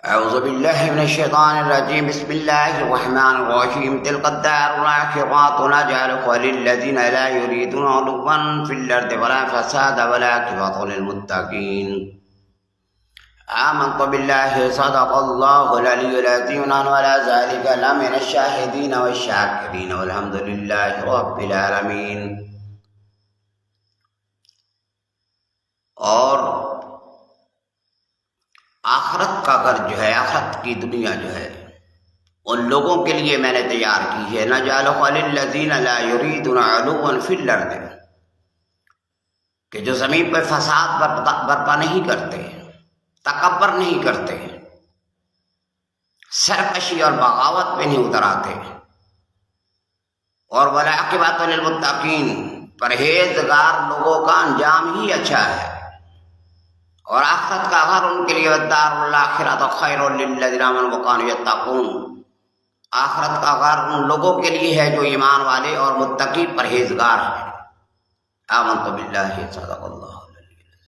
أعوذ بالله من الشيطان الرجيم. بسم الله الرحمن الرحيم. تلك الدار الآخرة نجعلها للذين لا يريدون علوا في الأرض ولا فسادا والعاقبة للمتقين. آمنت بالله صدق الله العلي العظيم وعلى ذلك لمن الشاهدين والشاكرين والحمد لله رب العالمين. اور آخرت کا گھر جو ہے، آخرت کی دنیا جو ہے، ان لوگوں کے لیے میں نے تیار کی ہے. نَجْعَلُهَا لِلَّذِينَ لَا يُرِيدُونَ عُلُوًّا فِي الْأَرْضِ، کہ جو زمین پہ فساد برپا نہیں کرتے، تکبر نہیں کرتے، سرکشی اور بغاوت پہ نہیں اتر آتے، اور وَالْعَاقِبَةُ لِلْمُتَّقِينَ، پرہیزگار لوگوں کا انجام ہی اچھا ہے. اور آخرت کا گھر ان کے لیے والدار الآخرۃ خیر للذین آمنوا وکانوا یتقون، آخرت کا گھر ان لوگوں کے لیے ہے جو ایمان والے اور متقی پرہیزگار ہیں. آمنت باللہ صدق اللہ.